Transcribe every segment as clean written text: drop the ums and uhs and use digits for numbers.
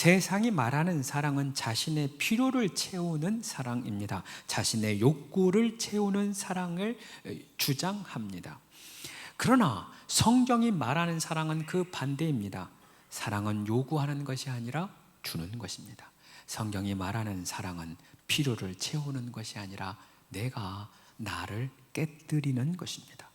세상이 말하는 사랑은 자신의 필요를 채우는 사랑입니다. 자신의 욕구를 채우는 사랑을 주장합니다. 그러나 성경이 말하는 사랑은 그 반대입니다. 사랑은 요구하는 것이 아니라 주는 것입니다. 성경이 말하는 사랑은 필요를 채우는 것이 아니라 내가 나를 깨뜨리는 것입니다.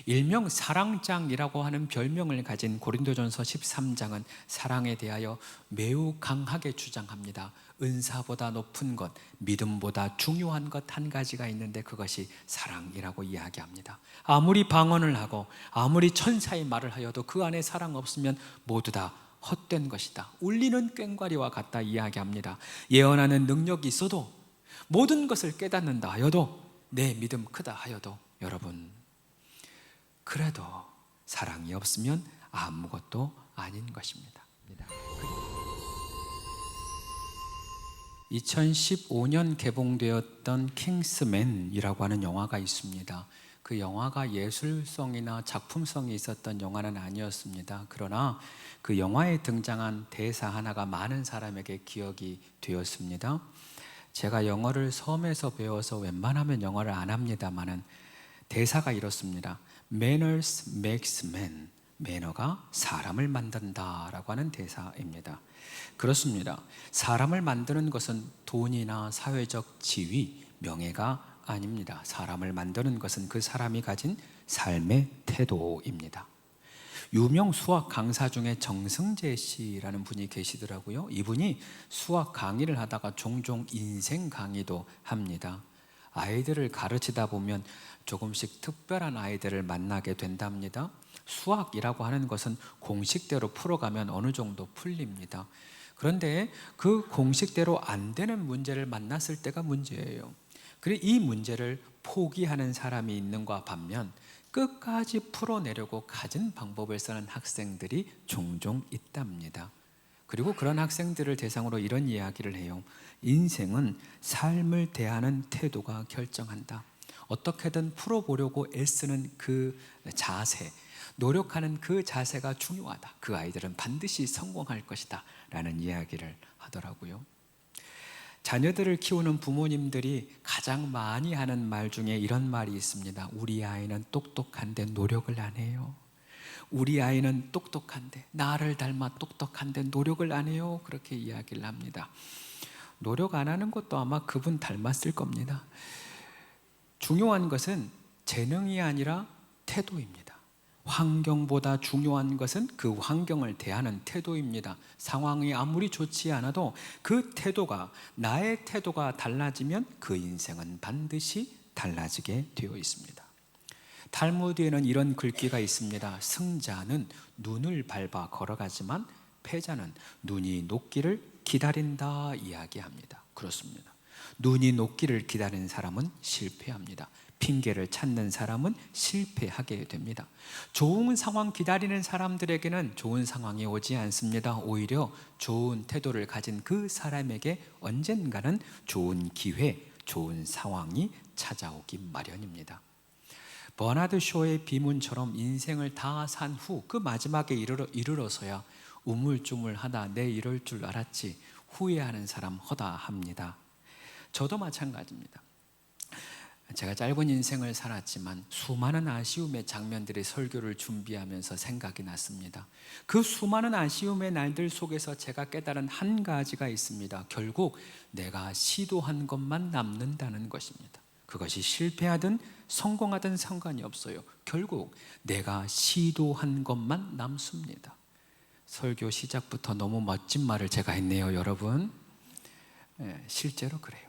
일명 사랑장이라고 하는 별명을 가진 고린도전서 13장은 사랑에 대하여 매우 강하게 주장합니다. 은사보다 높은 것, 믿음보다 중요한 것 한 가지가 있는데 그것이 사랑이라고 이야기합니다. 아무리 방언을 하고 아무리 천사의 말을 하여도 그 안에 사랑 없으면 모두 다 헛된 것이다. 울리는 꽹과리와 같다 이야기합니다. 예언하는 능력이 있어도, 모든 것을 깨닫는다 하여도, 내 믿음 크다 하여도, 여러분, 그래도 사랑이 없으면 아무것도 아닌 것입니다. 2015년 개봉되었던 킹스맨이라고 하는 영화가 있습니다. 그 영화가 예술성이나 작품성이 있었던 영화는 아니었습니다. 그러나 그 영화에 등장한 대사 하나가 많은 사람에게 기억이 되었습니다. 제가 영어를 섬에서 배워서 웬만하면 영어를 안 합니다만은 대사가 이렇습니다. Manners makes man. 매너가 사람을 만든다라고 하는 대사입니다. 그렇습니다. 사람을 만드는 것은 돈이나 사회적 지위, 명예가 아닙니다. 사람을 만드는 것은 그 사람이 가진 삶의 태도입니다. 유명 수학 강사 중에 정승재 씨라는 분이 계시더라고요. 이분이 수학 강의를 하다가 종종 인생 강의도 합니다. 아이들을 가르치다 보면 조금씩 특별한 아이들을 만나게 된답니다. 수학이라고 하는 것은 공식대로 풀어가면 어느 정도 풀립니다. 그런데 그 공식대로 안 되는 문제를 만났을 때가 문제예요. 그리고 이 문제를 포기하는 사람이 있는가 반면 끝까지 풀어내려고 가진 방법을 쓰는 학생들이 종종 있답니다. 그리고 그런 학생들을 대상으로 이런 이야기를 해요. 인생은 삶을 대하는 태도가 결정한다. 어떻게든 풀어보려고 애쓰는 그 자세, 노력하는 그 자세가 중요하다. 그 아이들은 반드시 성공할 것이다 라는 이야기를 하더라고요. 자녀들을 키우는 부모님들이 가장 많이 하는 말 중에 이런 말이 있습니다. 우리 아이는 똑똑한데 노력을 안 해요. 우리 아이는 똑똑한데, 나를 닮아 똑똑한데 노력을 안 해요. 그렇게 이야기를 합니다. 노력 안 하는 것도 아마 그분 닮았을 겁니다. 중요한 것은 재능이 아니라 태도입니다. 환경보다 중요한 것은 그 환경을 대하는 태도입니다. 상황이 아무리 좋지 않아도 그 태도가, 나의 태도가 달라지면 그 인생은 반드시 달라지게 되어 있습니다. 탈무드에는 이런 글귀가 있습니다. 승자는 눈을 밟아 걸어가지만 패자는 눈이 녹기를 기다린다 이야기합니다. 그렇습니다. 눈이 녹기를 기다리는 사람은 실패합니다. 핑계를 찾는 사람은 실패하게 됩니다. 좋은 상황 기다리는 사람들에게는 좋은 상황이 오지 않습니다. 오히려 좋은 태도를 가진 그 사람에게 언젠가는 좋은 기회, 좋은 상황이 찾아오기 마련입니다. 버나드 쇼의 비문처럼 인생을 다 산 후 그 마지막에 이르러서야 우물쭈물하다 내 이럴 줄 알았지 후회하는 사람 허다합니다. 저도 마찬가지입니다. 제가 짧은 인생을 살았지만 수많은 아쉬움의 장면들의 설교를 준비하면서 생각이 났습니다. 그 수많은 아쉬움의 날들 속에서 제가 깨달은 한 가지가 있습니다. 결국 내가 시도한 것만 남는다는 것입니다. 그것이 실패하든 성공하든 상관이 없어요. 결국 내가 시도한 것만 남습니다. 설교 시작부터 너무 멋진 말을 제가 했네요, 여러분. 실제로 그래요.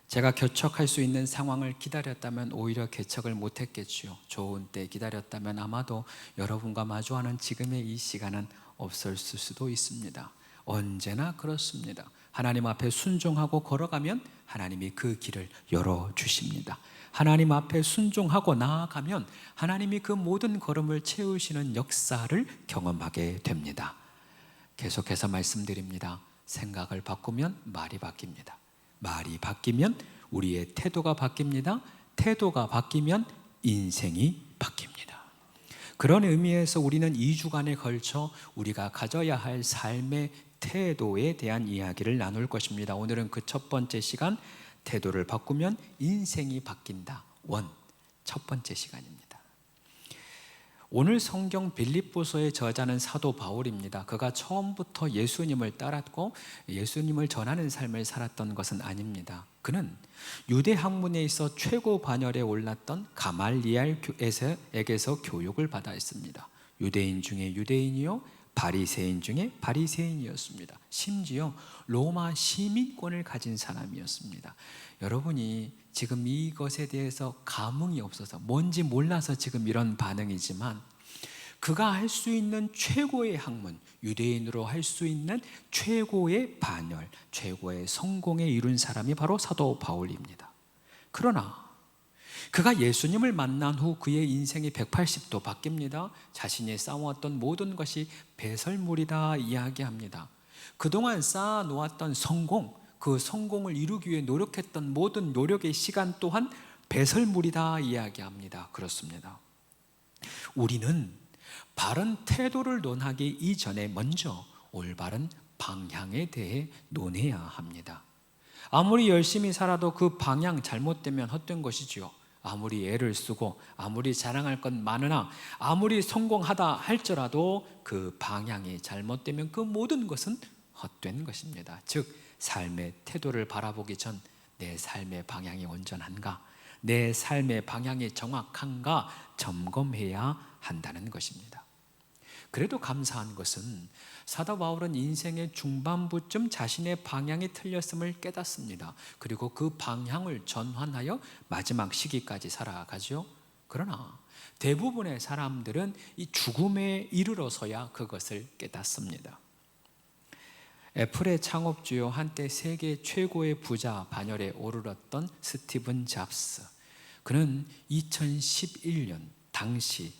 제가 개척할 수 있는 상황을 기다렸다면 오히려 개척을 못했겠지요. 좋은 때 기다렸다면 아마도 여러분과 마주하는 지금의 이 시간은 없었을 수도 있습니다. 언제나 그렇습니다. 하나님 앞에 순종하고 걸어가면 하나님이 그 길을 열어주십니다. 하나님 앞에 순종하고 나아가면 하나님이 그 모든 걸음을 채우시는 역사를 경험하게 됩니다. 계속해서 말씀드립니다. 생각을 바꾸면 말이 바뀝니다. 말이 바뀌면 우리의 태도가 바뀝니다. 태도가 바뀌면 인생이 바뀝니다. 그런 의미에서 우리는 2주간에 걸쳐 우리가 가져야 할 삶의 태도에 대한 이야기를 나눌 것입니다. 오늘은 그 첫 번째 시간, 태도를 바꾸면 인생이 바뀐다. 첫 번째 시간입니다. 오늘 성경 빌립보서의 저자는 사도 바울입니다. 그가 처음부터 예수님을 따랐고 예수님을 전하는 삶을 살았던 것은 아닙니다. 그는 유대 학문에 있어 최고 반열에 올랐던 가말리엘에게서 교육을 받아 있습니다. 유대인 중에 유대인이요 바리새인 중에 바리새인이었습니다. 심지어 로마 시민권을 가진 사람이었습니다. 여러분이 지금 이것에 대해서 감흥이 없어서 뭔지 몰라서 지금 이런 반응이지만, 그가 할 수 있는 최고의 학문, 유대인으로 할 수 있는 최고의 반열, 최고의 성공에 이룬 사람이 바로 사도 바울입니다. 그러나 그가 예수님을 만난 후 그의 인생이 180도 바뀝니다. 자신이 쌓아왔던 모든 것이 배설물이다 이야기합니다. 그동안 쌓아놓았던 성공, 그 성공을 이루기 위해 노력했던 모든 노력의 시간 또한 배설물이다 이야기합니다. 그렇습니다. 우리는 바른 태도를 논하기 이전에 먼저 올바른 방향에 대해 논해야 합니다. 아무리 열심히 살아도 그 방향 잘못되면 헛된 것이지요. 아무리 애를 쓰고 아무리 자랑할 것 많으나 아무리 성공하다 할지라도 그 방향이 잘못되면 그 모든 것은 헛된 것입니다. 즉 삶의 태도를 바라보기 전 내 삶의 방향이 온전한가, 내 삶의 방향이 정확한가 점검해야 한다는 것입니다. 그래도 감사한 것은 사도 바울은 인생의 중반부쯤 자신의 방향이 틀렸음을 깨닫습니다. 그리고 그 방향을 전환하여 마지막 시기까지 살아가죠. 그러나 대부분의 사람들은 이 죽음에 이르러서야 그것을 깨닫습니다. 애플의 창업주요, 한때 세계 최고의 부자 반열에 오르렀던 스티븐 잡스, 그는 2011년 당시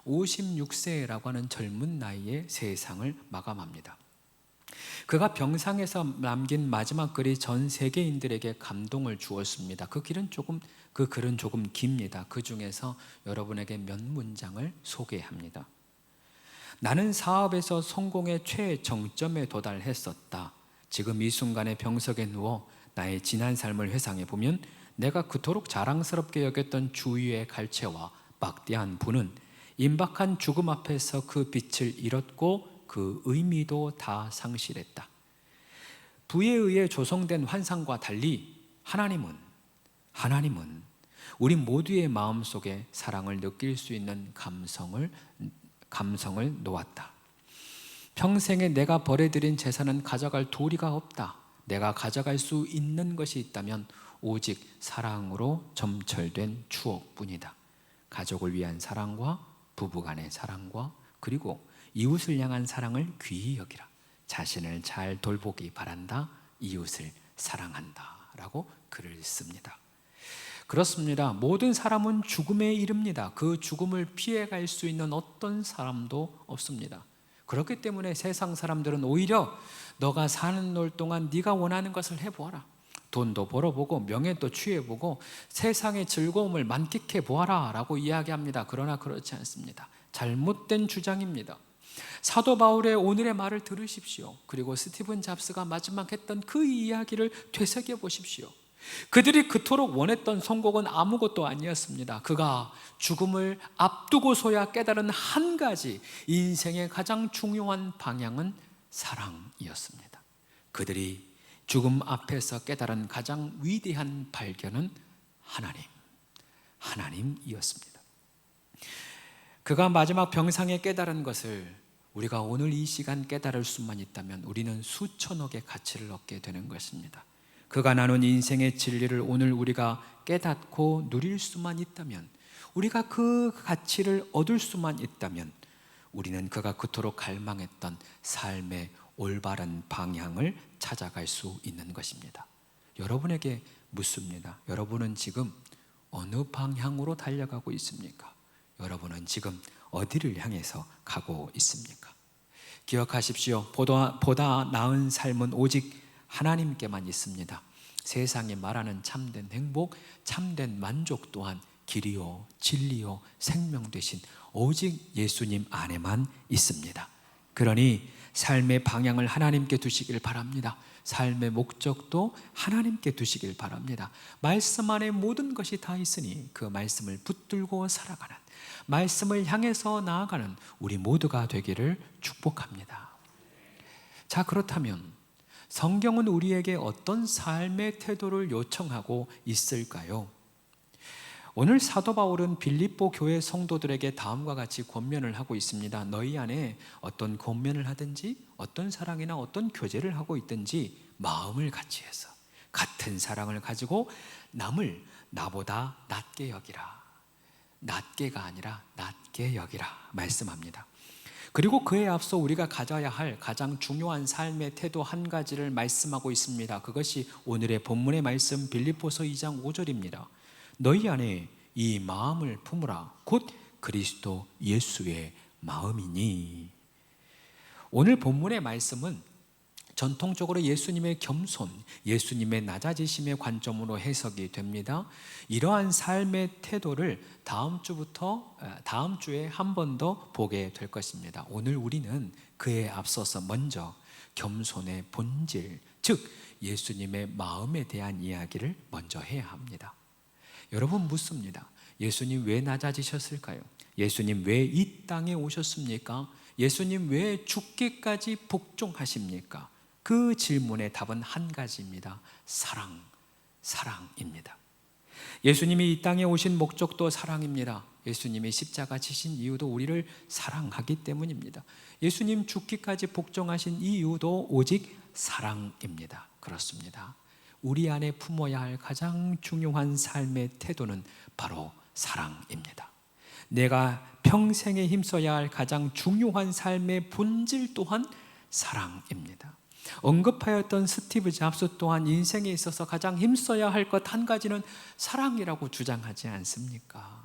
56세라고 하는 젊은 나이에 세상을 마감합니다. 그가 병상에서 남긴 마지막 글이 전 세계인들에게 감동을 주었습니다. 그 글은 조금 깁니다. 그 중에서 여러분에게 몇 문장을 소개합니다. 나는 사업에서 성공의 최정점에 도달했었다. 지금 이 순간에 병석에 누워 나의 지난 삶을 회상해 보면 내가 그토록 자랑스럽게 여겼던 주위의 갈채와 막대한 부는 임박한 죽음 앞에서 그 빛을 잃었고 그 의미도 다 상실했다. 부에 의해 조성된 환상과 달리 하나님은 우리 모두의 마음속에 사랑을 느낄 수 있는 감성을 놓았다. 평생에 내가 버려들인 재산은 가져갈 도리가 없다. 내가 가져갈 수 있는 것이 있다면 오직 사랑으로 점철된 추억뿐이다. 가족을 위한 사랑과 부부간의 사랑과 그리고 이웃을 향한 사랑을 귀히 여기라. 자신을 잘 돌보기 바란다. 이웃을 사랑한다 라고 글을 씁니다. 그렇습니다. 모든 사람은 죽음에 이릅니다. 그 죽음을 피해갈 수 있는 어떤 사람도 없습니다. 그렇기 때문에 세상 사람들은 오히려 너가 사는 날 동안 네가 원하는 것을 해보아라, 돈도 벌어보고 명예도 취해보고 세상의 즐거움을 만끽해 보아라 라고 이야기합니다. 그러나 그렇지 않습니다. 잘못된 주장입니다. 사도 바울의 오늘의 말을 들으십시오. 그리고 스티븐 잡스가 마지막 했던 그 이야기를 되새겨 보십시오. 그들이 그토록 원했던 성공은 아무것도 아니었습니다. 그가 죽음을 앞두고서야 깨달은 한 가지 인생의 가장 중요한 방향은 사랑이었습니다. 그들이 죽음 앞에서 깨달은 가장 위대한 발견은 하나님이었습니다. 그가 마지막 병상에 깨달은 것을 우리가 오늘 이 시간 깨달을 수만 있다면 우리는 수천억의 가치를 얻게 되는 것입니다. 그가 나눈 인생의 진리를 오늘 우리가 깨닫고 누릴 수만 있다면, 우리가 그 가치를 얻을 수만 있다면 우리는 그가 그토록 갈망했던 삶의 올바른 방향을 찾아갈 수 있는 것입니다. 여러분에게 묻습니다. 여러분은 지금 어느 방향으로 달려가고 있습니까? 여러분은 지금 어디를 향해서 가고 있습니까? 기억하십시오. 보다 나은 삶은 오직 하나님께만 있습니다. 세상이 말하는 참된 행복, 참된 만족 또한 길이요 진리요 생명 되신 오직 예수님 안에만 있습니다. 그러니 삶의 방향을 하나님께 두시길 바랍니다. 삶의 목적도 하나님께 두시길 바랍니다. 말씀 안에 모든 것이 다 있으니 그 말씀을 붙들고 살아가는, 말씀을 향해서 나아가는 우리 모두가 되기를 축복합니다. 자, 그렇다면 성경은 우리에게 어떤 삶의 태도를 요청하고 있을까요? 오늘 사도 바울은 빌립보 교회 성도들에게 다음과 같이 권면을 하고 있습니다. 너희 안에 어떤 권면을 하든지 어떤 사랑이나 어떤 교제를 하고 있든지 마음을 같이 해서 같은 사랑을 가지고 남을 나보다 낮게 여기라. 낮게가 아니라 낮게 여기라 말씀합니다. 그리고 그에 앞서 우리가 가져야 할 가장 중요한 삶의 태도 한 가지를 말씀하고 있습니다. 그것이 오늘의 본문의 말씀 빌립보서 2장 5절입니다. 너희 안에 이 마음을 품으라. 곧 그리스도 예수의 마음이니. 오늘 본문의 말씀은 전통적으로 예수님의 겸손, 예수님의 낮아지심의 관점으로 해석이 됩니다. 이러한 삶의 태도를 다음 주에 한 번 더 보게 될 것입니다. 오늘 우리는 그에 앞서서 먼저 겸손의 본질, 즉 예수님의 마음에 대한 이야기를 먼저 해야 합니다. 여러분 묻습니다. 예수님 왜 낮아지셨을까요? 예수님 왜 이 땅에 오셨습니까? 예수님 왜 죽기까지 복종하십니까? 그 질문의 답은 한 가지입니다. 사랑입니다. 예수님이 이 땅에 오신 목적도 사랑입니다. 예수님이 십자가 지신 이유도 우리를 사랑하기 때문입니다. 예수님 죽기까지 복종하신 이유도 오직 사랑입니다. 그렇습니다. 우리 안에 품어야 할 가장 중요한 삶의 태도는 바로 사랑입니다. 내가 평생에 힘써야 할 가장 중요한 삶의 본질 또한 사랑입니다. 언급하였던 스티브 잡스 또한 인생에 있어서 가장 힘써야 할 것 한 가지는 사랑이라고 주장하지 않습니까?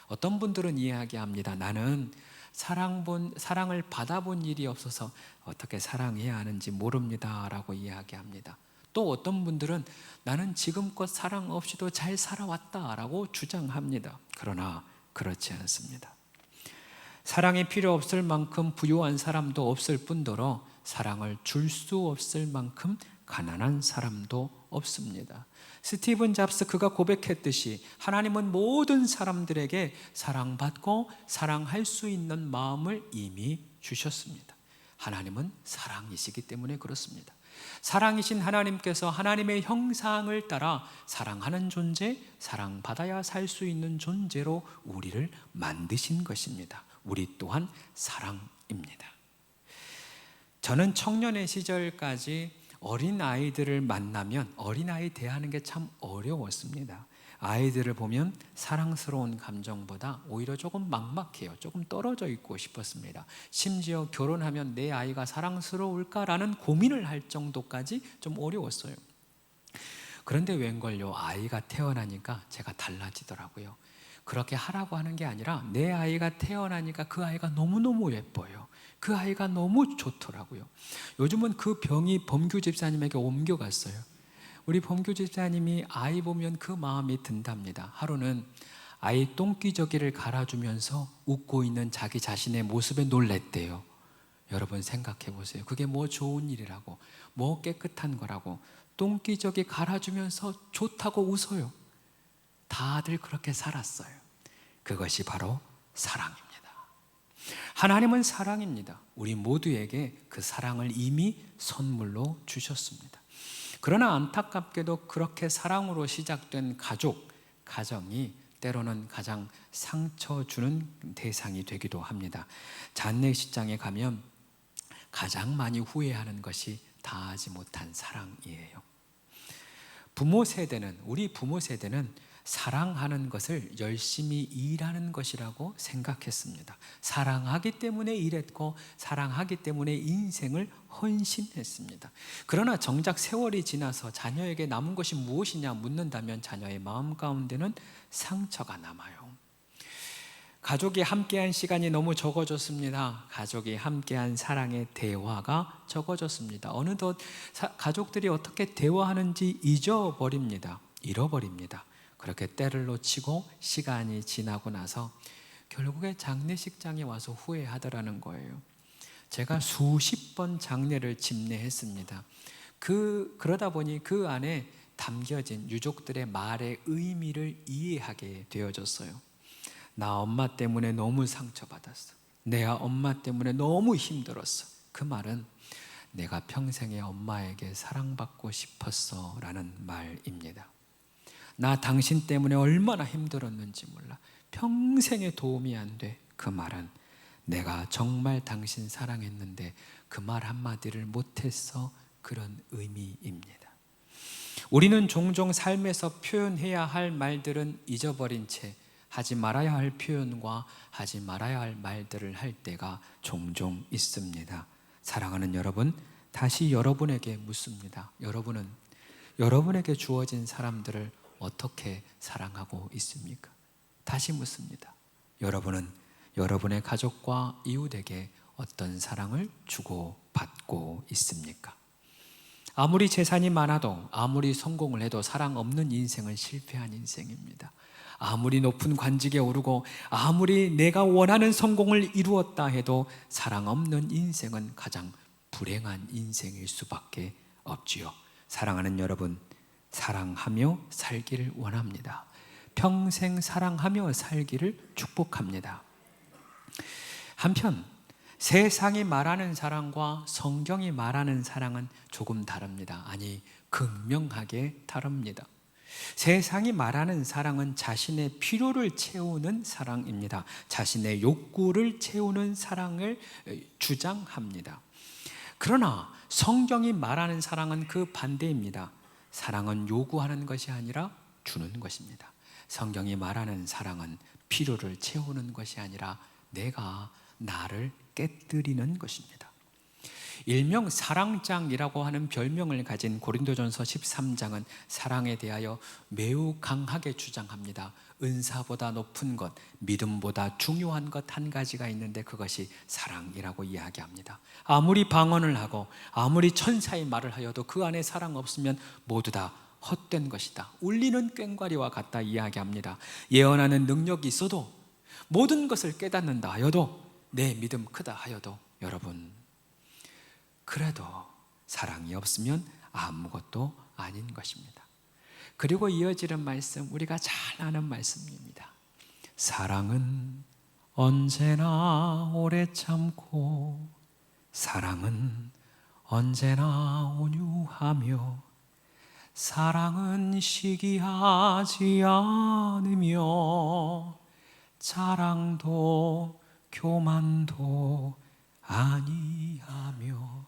어떤 분들은 이야기합니다. 나는 사랑을 받아본 일이 없어서 어떻게 사랑해야 하는지 모릅니다 라고 이야기합니다. 또 어떤 분들은 나는 지금껏 사랑 없이도 잘 살아왔다 라고 주장합니다. 그러나 그렇지 않습니다. 사랑이 필요 없을 만큼 부유한 사람도 없을 뿐더러 사랑을 줄 수 없을 만큼 가난한 사람도 없습니다. 스티븐 잡스 그가 고백했듯이 하나님은 모든 사람들에게 사랑받고 사랑할 수 있는 마음을 이미 주셨습니다. 하나님은 사랑이시기 때문에 그렇습니다. 사랑이신 하나님께서 하나님의 형상을 따라 사랑하는 존재, 사랑받아야 살 수 있는 존재로 우리를 만드신 것입니다. 우리 또한 사랑입니다. 저는 청년의 시절까지 어린아이들을 만나면 어린아이 대하는 게 참 어려웠습니다. 아이들을 보면 사랑스러운 감정보다 오히려 조금 막막해요. 조금 떨어져 있고 싶었습니다. 심지어 결혼하면 내 아이가 사랑스러울까라는 고민을 할 정도까지 좀 어려웠어요. 그런데 웬걸요, 아이가 태어나니까 제가 달라지더라고요. 그렇게 하라고 하는 게 아니라 내 아이가 태어나니까 그 아이가 너무너무 예뻐요. 그 아이가 너무 좋더라고요. 요즘은 그 병이 범규 집사님에게 옮겨갔어요. 우리 범규 집사님이 아이 보면 그 마음이 든답니다. 하루는 아이 똥기저귀를 갈아주면서 웃고 있는 자기 자신의 모습에 놀랬대요. 여러분 생각해 보세요. 그게 뭐 좋은 일이라고, 뭐 깨끗한 거라고 똥기저귀 갈아주면서 좋다고 웃어요. 다들 그렇게 살았어요. 그것이 바로 사랑입니다. 하나님은 사랑입니다. 우리 모두에게 그 사랑을 이미 선물로 주셨습니다. 그러나 안타깝게도 그렇게 사랑으로 시작된 가정이 때로는 가장 상처 주는 대상이 되기도 합니다. 장례식장에 가면 가장 많이 후회하는 것이 다하지 못한 사랑이에요. 우리 부모 세대는 사랑하는 것을 열심히 일하는 것이라고 생각했습니다. 사랑하기 때문에 일했고 사랑하기 때문에 인생을 헌신했습니다. 그러나 정작 세월이 지나서 자녀에게 남은 것이 무엇이냐 묻는다면 자녀의 마음 가운데는 상처가 남아요. 가족이 함께한 시간이 너무 적어졌습니다. 가족이 함께한 사랑의 대화가 적어졌습니다. 어느덧 가족들이 어떻게 대화하는지 잃어버립니다. 그렇게 때를 놓치고 시간이 지나고 나서 결국에 장례식장에 와서 후회하더라는 거예요. 제가 수십 번 장례를 집례했습니다. 그러다 보니 그 안에 담겨진 유족들의 말의 의미를 이해하게 되어졌어요. 나 엄마 때문에 너무 상처받았어. 내가 엄마 때문에 너무 힘들었어. 그 말은 내가 평생에 엄마에게 사랑받고 싶었어 라는 말입니다. 나 당신 때문에 얼마나 힘들었는지 몰라. 평생에 도움이 안 돼. 그 말은 내가 정말 당신 사랑했는데 그 말 한마디를 못했어. 그런 의미입니다. 우리는 종종 삶에서 표현해야 할 말들은 잊어버린 채 하지 말아야 할 표현과 하지 말아야 할 말들을 할 때가 종종 있습니다. 사랑하는 여러분, 다시 여러분에게 묻습니다. 여러분은 여러분에게 주어진 사람들을 어떻게 사랑하고 있습니까? 다시 묻습니다. 여러분은 여러분의 가족과 이웃에게 어떤 사랑을 주고 받고 있습니까? 아무리 재산이 많아도, 아무리 성공을 해도 사랑 없는 인생은 실패한 인생입니다. 아무리 높은 관직에 오르고 아무리 내가 원하는 성공을 이루었다 해도 사랑 없는 인생은 가장 불행한 인생일 수밖에 없지요. 사랑하는 여러분, 사랑하며 살기를 원합니다. 평생 사랑하며 살기를 축복합니다. 한편 세상이 말하는 사랑과 성경이 말하는 사랑은 조금 다릅니다. 아니, 극명하게 다릅니다. 세상이 말하는 사랑은 자신의 필요를 채우는 사랑입니다. 자신의 욕구를 채우는 사랑을 주장합니다. 그러나 성경이 말하는 사랑은 그 반대입니다. 사랑은 요구하는 것이 아니라 주는 것입니다. 성경이 말하는 사랑은 필요를 채우는 것이 아니라 내가 나를 깨뜨리는 것입니다. 일명 사랑장이라고 하는 별명을 가진 고린도전서 13장은 사랑에 대하여 매우 강하게 주장합니다. 은사보다 높은 것, 믿음보다 중요한 것 한 가지가 있는데 그것이 사랑이라고 이야기합니다. 아무리 방언을 하고 아무리 천사의 말을 하여도 그 안에 사랑 없으면 모두 다 헛된 것이다. 울리는 꽹과리와 같다 이야기합니다. 예언하는 능력이 있어도, 모든 것을 깨닫는다 하여도, 내 믿음 크다 하여도, 여러분, 그래도 사랑이 없으면 아무것도 아닌 것입니다. 그리고 이어지는 말씀, 우리가 잘 아는 말씀입니다. 사랑은 언제나 오래 참고, 사랑은 언제나 온유하며, 사랑은 시기하지 않으며, 자랑도 교만도 아니하며.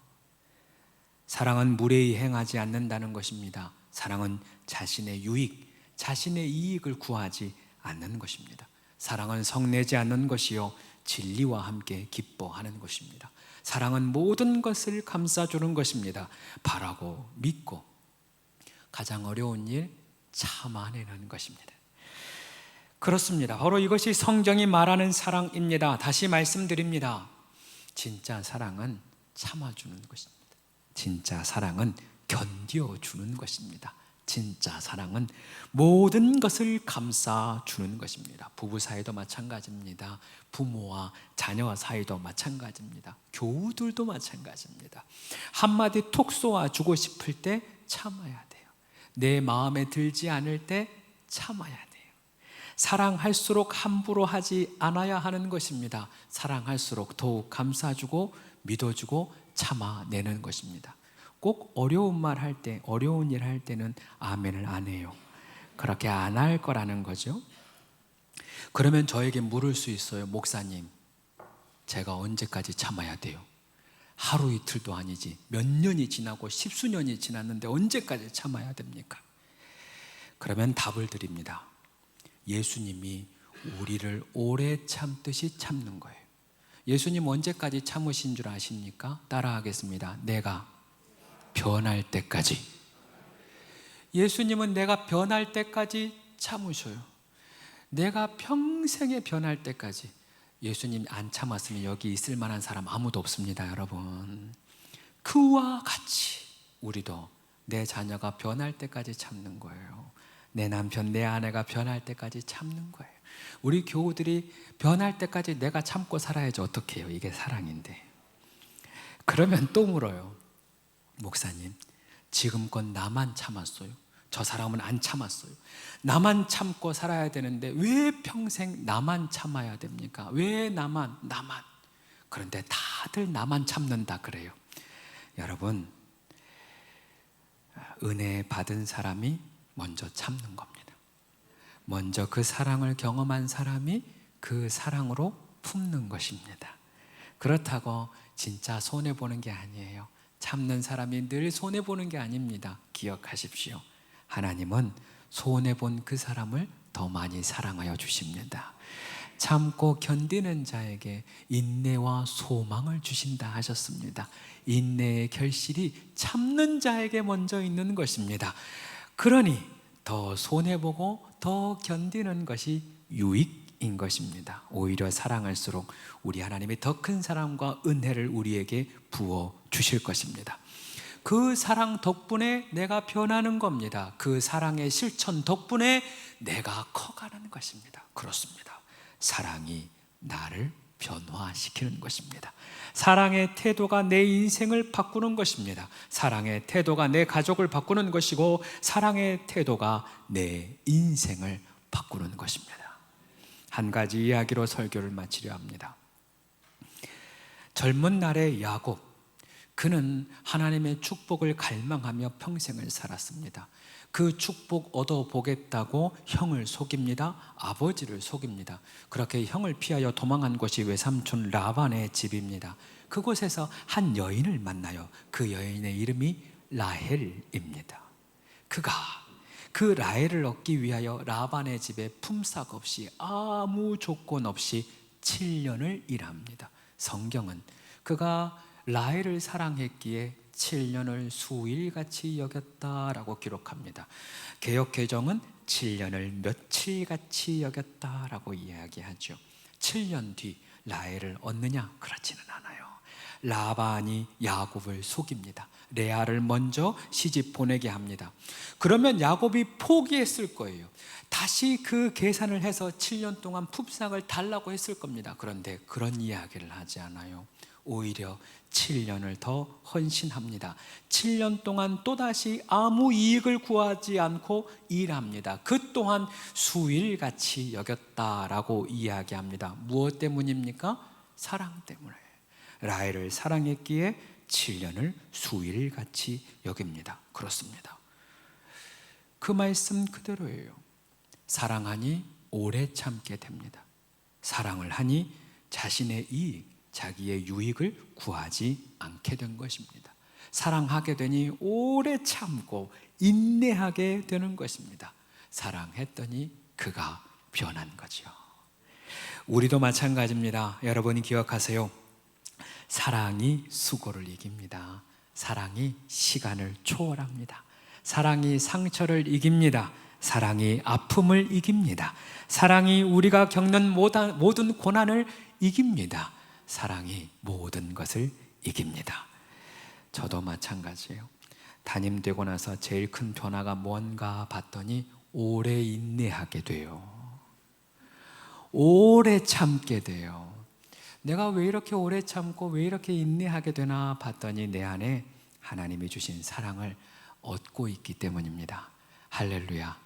사랑은 무례히 행하지 않는다는 것입니다. 사랑은 자신의 유익, 자신의 이익을 구하지 않는 것입니다. 사랑은 성내지 않는 것이요 진리와 함께 기뻐하는 것입니다. 사랑은 모든 것을 감싸주는 것입니다. 바라고 믿고 가장 어려운 일 참아내는 것입니다. 그렇습니다. 바로 이것이 성경이 말하는 사랑입니다. 다시 말씀드립니다. 진짜 사랑은 참아주는 것입니다. 진짜 사랑은 견뎌주는 것입니다. 진짜 사랑은 모든 것을 감싸주는 것입니다. 부부 사이도 마찬가지입니다. 부모와 자녀 사이도 마찬가지입니다. 교우들도 마찬가지입니다. 한마디 톡 쏘아주고 싶을 때 참아야 돼요. 내 마음에 들지 않을 때 참아야 돼요. 사랑할수록 함부로 하지 않아야 하는 것입니다. 사랑할수록 더욱 감싸주고 믿어주고 참아내는 것입니다. 꼭 어려운 말 할 때, 어려운 일 할 때는 아멘을 안 해요. 그렇게 안 할 거라는 거죠. 그러면 저에게 물을 수 있어요. 목사님, 제가 언제까지 참아야 돼요? 하루 이틀도 아니지 몇 년이 지나고 십수년이 지났는데 언제까지 참아야 됩니까? 그러면 답을 드립니다. 예수님이 우리를 오래 참듯이 참는 거예요. 예수님 언제까지 참으신 줄 아십니까? 따라하겠습니다. 내가 변할 때까지. 예수님은 내가 변할 때까지 참으셔요. 내가 평생에 변할 때까지. 예수님 안 참았으면 여기 있을 만한 사람 아무도 없습니다, 여러분. 그와 같이 우리도 내 자녀가 변할 때까지 참는 거예요. 내 남편, 내 아내가 변할 때까지 참는 거예요. 우리 교우들이 변할 때까지 내가 참고 살아야지 어떡해요? 이게 사랑인데. 그러면 또 물어요. 목사님, 지금껏 나만 참았어요. 저 사람은 안 참았어요. 나만 참고 살아야 되는데 왜 평생 나만 참아야 됩니까? 왜 나만. 그런데 다들 나만 참는다 그래요. 여러분, 은혜 받은 사람이 먼저 참는 겁니다. 먼저 그 사랑을 경험한 사람이 그 사랑으로 품는 것입니다. 그렇다고 진짜 손해보는 게 아니에요. 참는 사람이 늘 손해보는 게 아닙니다. 기억하십시오. 하나님은 손해본 그 사람을 더 많이 사랑하여 주십니다. 참고 견디는 자에게 인내와 소망을 주신다 하셨습니다. 인내의 결실이 참는 자에게 먼저 있는 것입니다. 그러니 더 손해보고 더 견디는 것이 유익인 것입니다. 오히려 사랑할수록 우리 하나님이 더 큰 사랑과 은혜를 우리에게 부어 주실 것입니다. 그 사랑 덕분에 내가 변하는 겁니다. 그 사랑의 실천 덕분에 내가 커가는 것입니다. 그렇습니다. 사랑이 나를 변화시키는 것입니다. 사랑의 태도가 내 인생을 바꾸는 것입니다. 사랑의 태도가 내 가족을 바꾸는 것이고, 사랑의 태도가 내 인생을 바꾸는 것입니다. 한 가지 이야기로 설교를 마치려 합니다. 젊은 날의 야곱, 그는 하나님의 축복을 갈망하며 평생을 살았습니다. 그 축복 얻어보겠다고 형을 속입니다. 아버지를 속입니다. 그렇게 형을 피하여 도망한 곳이 외삼촌 라반의 집입니다. 그곳에서 한 여인을 만나요. 그 여인의 이름이 라헬입니다. 그가 그 라헬을 얻기 위하여 라반의 집에 품삯 없이 아무 조건 없이 7년을 일합니다. 성경은 그가 라헬을 사랑했기에 7년을 수일같이 여겼다라고 기록합니다. 개역개정은 7년을 며칠같이 여겼다라고 이야기하죠. 7년 뒤 라헬을 얻느냐? 그렇지는 않아요. 라반이 야곱을 속입니다. 레아를 먼저 시집 보내게 합니다. 그러면 야곱이 포기했을 거예요. 다시 그 계산을 해서 7년 동안 품삯을 달라고 했을 겁니다. 그런데 그런 이야기를 하지 않아요. 오히려 7년을 더 헌신합니다. 7년 동안 또다시 아무 이익을 구하지 않고 일합니다. 그 또한 수일같이 여겼다라고 이야기합니다. 무엇 때문입니까? 사랑 때문에. 라헬을 사랑했기에 7년을 수일같이 여깁니다. 그렇습니다. 그 말씀 그대로예요. 사랑하니 오래 참게 됩니다. 사랑을 하니 자신의 이익, 자기의 유익을 구하지 않게 된 것입니다. 사랑하게 되니 오래 참고 인내하게 되는 것입니다. 사랑했더니 그가 변한 거죠. 우리도 마찬가지입니다. 여러분이 기억하세요. 사랑이 수고를 이깁니다. 사랑이 시간을 초월합니다. 사랑이 상처를 이깁니다. 사랑이 아픔을 이깁니다. 사랑이 우리가 겪는 모든 고난을 이깁니다. 사랑이 모든 것을 이깁니다. 저도 마찬가지예요. 담임되고 나서 제일 큰 변화가 뭔가 봤더니 오래 인내하게 돼요. 오래 참게 돼요. 내가 왜 이렇게 오래 참고 왜 이렇게 인내하게 되나 봤더니 내 안에 하나님이 주신 사랑을 얻고 있기 때문입니다. 할렐루야.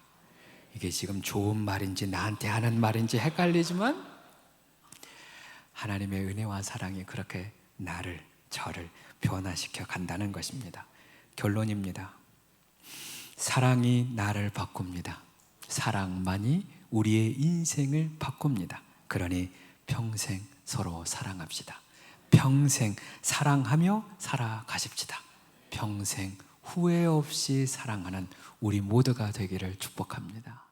이게 지금 좋은 말인지 나한테 하는 말인지 헷갈리지만 하나님의 은혜와 사랑이 그렇게 저를 변화시켜 간다는 것입니다. 결론입니다. 사랑이 나를 바꿉니다. 사랑만이 우리의 인생을 바꿉니다. 그러니 평생 서로 사랑합시다. 평생 사랑하며 살아가십시다. 평생 후회 없이 사랑하는 우리 모두가 되기를 축복합니다.